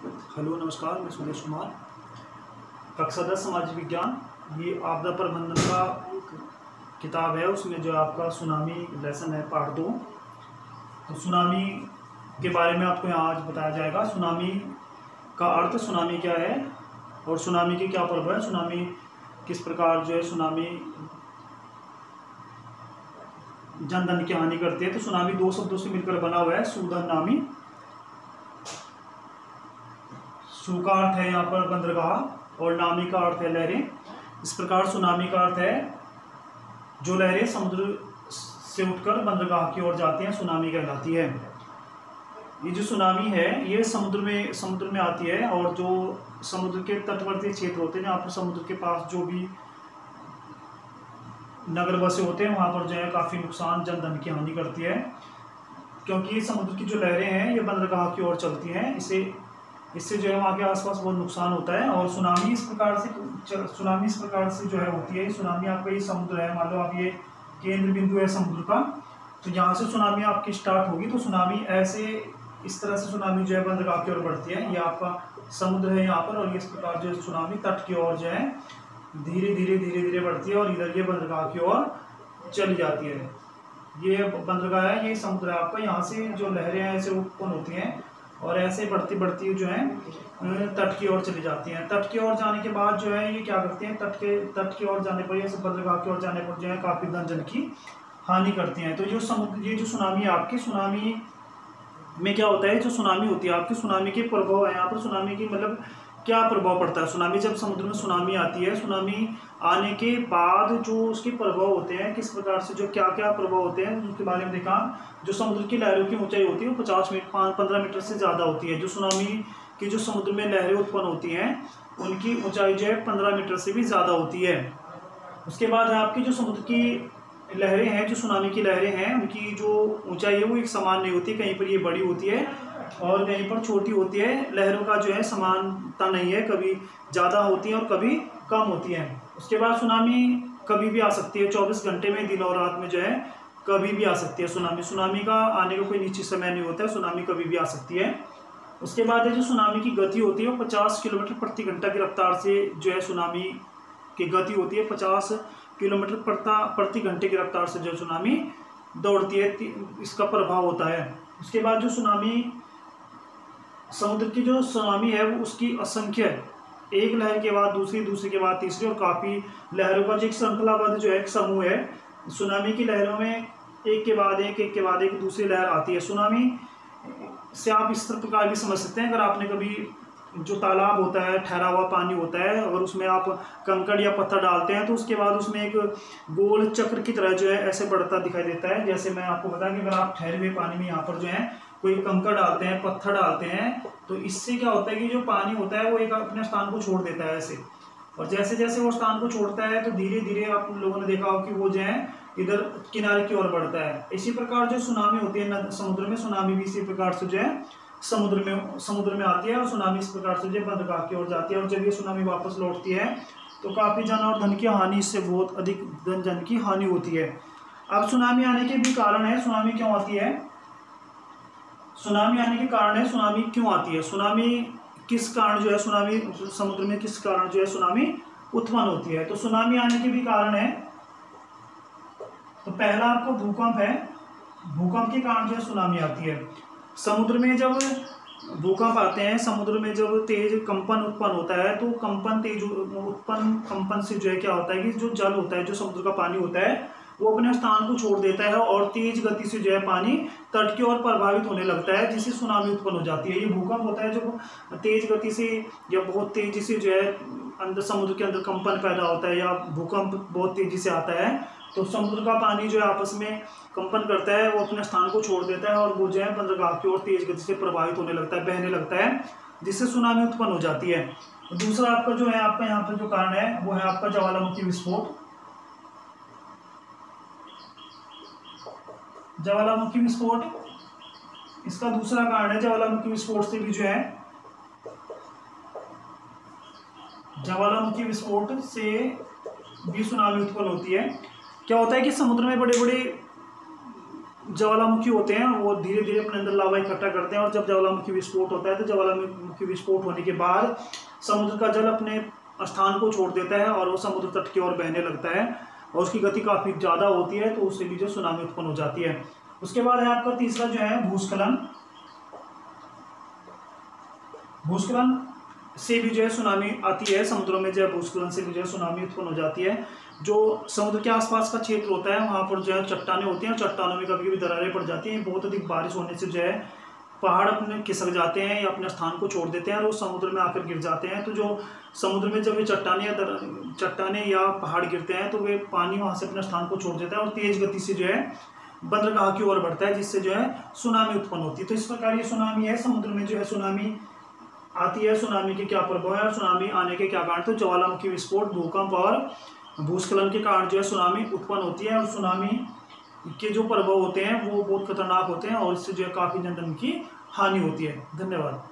Hello नमस्कार, मैं सुरेश कुमार, कक्षा 10 सामाजिक विज्ञान। ये आपदा प्रबंधन का किताब है, उसमें जो आपका सुनामी लेसन है पार्ट 2। तो सुनामी के बारे में आपको यहाँ आज बताया जाएगा। सुनामी का अर्थ, सुनामी क्या है और सुनामी के क्या प्रभाव है, सुनामी किस प्रकार जो है सुनामी जन धन की हानि करती है। तो सुनामी दो शब्दों से मिलकर बना हुआ है, सूदन नामी। सू का अर्थ है यहाँ पर बंदरगाह और नामी का अर्थ है लहरें। इस प्रकार सुनामी का अर्थ है जो लहरें समुद्र से उठकर बंदरगाह की ओर जाती हैं, सुनामी कहलाती है। ये जो सुनामी है ये समुद्र में आती है, और जो समुद्र के तटवर्ती क्षेत्र होते हैं, जहाँ पर समुद्र के पास जो भी नगर बसे होते हैं, वहाँ पर जो है काफ़ी नुकसान, जन धन की हानि करती है, क्योंकि समुद्र की जो लहरें हैं ये बंदरगाह की ओर चलती हैं। इससे जो है वहाँ के आसपास बहुत नुकसान होता है। और सुनामी इस प्रकार से जो है होती है। सुनामी आपका ये समुद्र है, मान लो आप ये केंद्र बिंदु है समुद्र का, तो यहाँ से सुनामी आपकी स्टार्ट होगी। तो सुनामी इस तरह से सुनामी जो है बंदरगाह की ओर बढ़ती है। ये आपका समुद्र है यहाँ पर, और इस प्रकार जो सुनामी तट की ओर जो है धीरे धीरे बढ़ती है और इधर ये बंदरगाह की ओर चली जाती है। ये बंदरगाह है, ये समुद्र है आपका। यहाँ से जो लहरें हैं ऐसे उत्पन्न होती हैं और ऐसे बढ़ती जो है तट की ओर चली जाती हैं। तट की ओर जाने के बाद जो है ये क्या करती हैं, तट की ओर जाने पर, या बंदरगाह की ओर जाने पर जो है काफ़ी धन जन की हानि करती हैं। तो ये जो सुनामी है आपकी, सुनामी में क्या होता है, जो सुनामी होती है आपकी, सुनामी के प्रभाव है यहाँ पर। सुनामी की मतलब क्या प्रभाव पड़ता है। सुनामी जब समुद्र में सुनामी आती है, सुनामी आने के बाद जो उसके प्रभाव होते हैं, किस प्रकार से जो क्या क्या प्रभाव होते हैं उसके बारे में देखा। जो समुद्र की लहरों की ऊंचाई होती है वो 15 मीटर से ज़्यादा होती है। जो सुनामी की जो समुद्र में लहरें उत्पन्न होती हैं उनकी ऊंचाई जो है 15 मीटर से भी ज़्यादा होती है। उसके बाद है आपकी जो समुद्र की लहरें हैं, जो सुनामी की लहरें हैं, उनकी जो ऊंचाई है वो एक समान नहीं होती। कहीं पर ये बड़ी होती है और कहीं पर छोटी होती है। लहरों का जो है समानता नहीं है, कभी ज़्यादा होती है और कभी कम होती है। उसके बाद सुनामी कभी भी आ सकती है, 24 घंटे में, दिन और रात में जो है कभी भी आ सकती है सुनामी का आने का कोई निश्चित समय नहीं होता है, सुनामी कभी भी आ सकती है। उसके बाद है जो सुनामी की गति होती है वो 50 किलोमीटर प्रति घंटा की रफ्तार से जो है सुनामी की गति होती है। 50 किलोमीटर प्रति घंटे की रफ्तार से जो सुनामी दौड़ती है, इसका प्रभाव होता है। उसके बाद जो समुद्र की जो सुनामी है वो उसकी असंख्य, एक लहर के बाद दूसरी के बाद तीसरी, और काफ़ी लहरों का जो एक श्रृंखलाबद्ध जो है एक समूह है। सुनामी की लहरों में एक के बाद एक दूसरी लहर आती है। सुनामी से आप इस प्रकार भी समझ सकते हैं, अगर आपने कभी जो तालाब होता है, ठहरा हुआ पानी होता है, और उसमें आप कंकड़ या पत्थर डालते हैं तो उसके बाद उसमें एक गोल चक्र की तरह जो है ऐसे बढ़ता दिखाई देता है। जैसे मैं आपको बताया कि अगर आप ठहरे हुए पानी में यहाँ पर जो है कोई कंकड़ डालते हैं, पत्थर डालते हैं, तो इससे क्या होता है कि जो पानी होता है वो एक अपने स्थान को छोड़ देता है ऐसे, और जैसे जैसे वो स्थान को छोड़ता है तो धीरे धीरे आप लोगों ने देखा हो कि वो जो है इधर किनारे की ओर बढ़ता है। इसी प्रकार जो सुनामी होती है समुद्र में, सुनामी भी इसी प्रकार से जो है समुद्र में आती है, और सुनामी इस प्रकार से जो बंदरगाह की ओर जाती है। और जब ये सुनामी वापस लौटती है तो काफ़ी जन और धन की हानि, इससे बहुत अधिक जन की हानि होती है। अब सुनामी आने के भी कारण है, सुनामी क्यों आती है, सुनामी आने के कारण है, सुनामी क्यों आती है, सुनामी किस कारण जो है सुनामी समुद्र में किस कारण जो है सुनामी उत्पन्न होती है। तो सुनामी आने के भी कारण है। तो पहला आपको भूकंप है, भूकंप के कारण जो है सुनामी आती है। समुद्र में जब भूकंप आते हैं, समुद्र में जब तेज कंपन उत्पन्न होता है, तो कंपन से जो है क्या होता है कि जो जल होता है, जो समुद्र का पानी होता है, वो अपने स्थान को छोड़ देता है और तेज गति से जो है पानी तट की ओर प्रभावित होने लगता है, जिससे सुनामी उत्पन्न हो जाती है। ये भूकंप होता है जो तेज गति से या बहुत तेजी से जो है अंदर समुद्र के अंदर कंपन पैदा होता है, या भूकंप बहुत तेजी से आता है, तो समुद्र का पानी जो है आपस में कंपन करता है, वो अपने स्थान को छोड़ देता है और वो जो है बंदरगाह की ओर तेज गति से प्रभावित होने लगता है, बहने लगता है, जिससे सुनामी उत्पन्न हो जाती है। दूसरा आपका जो है आपका यहाँ पर जो कारण है वो है आपका ज्वालामुखी विस्फोट। ज्वालामुखी विस्फोट इसका दूसरा कारण है। ज्वालामुखी विस्फोट से भी जो है ज्वालामुखी विस्फोट से भी सुनामी उत्पन्न होती है। क्या होता है कि समुद्र में बड़े बड़े ज्वालामुखी होते हैं वो धीरे धीरे अपने अंदर लावा इकट्ठा करते हैं, और जब ज्वालामुखी विस्फोट होता है तो ज्वालामुखी विस्फोट होने के बाद समुद्र का जल अपने स्थान को छोड़ देता है और वो समुद्र तट की ओर बहने लगता है, और उसकी गति काफ़ी ज़्यादा होती है, तो उससे भी जो सुनामी उत्पन्न हो जाती है। उसके बाद है आपका तीसरा जो है भूस्खलन। भूस्खलन से भी जो है सुनामी आती है, समुद्रों में जो है भूस्खलन से भी जो है सुनामी उत्पन्न हो जाती है। जो समुद्र के आसपास का क्षेत्र होता है वहाँ पर जो है चट्टानें होती हैं, चट्टानों में कभी कभी दरारें पड़ जाती हैं। बहुत अधिक बारिश होने से जो है पहाड़ अपने खिसक जाते हैं या अपने स्थान को छोड़ देते हैं और वो समुद्र में आकर गिर जाते हैं। तो जो समुद्र में जब ये चट्टानें या पहाड़ गिरते हैं तो वे पानी वहाँ से अपने स्थान को छोड़ देता है और तेज गति से जो है बंदरगाह की ओर बढ़ता है, जिससे जो है सुनामी उत्पन्न होती है। तो इस प्रकार ये सुनामी है, समुद्र में जो है सुनामी आती है। सुनामी के क्या प्रभाव है और सुनामी आने के क्या कारण? तो ज्वालामुखी विस्फोट, भूकंप और भूस्खलन के कारण जो है सुनामी उत्पन्न होती है, और सुनामी के जो प्रभाव होते हैं वो बहुत खतरनाक होते हैं और इससे जो है काफ़ी जनधन की हानि होती है। धन्यवाद।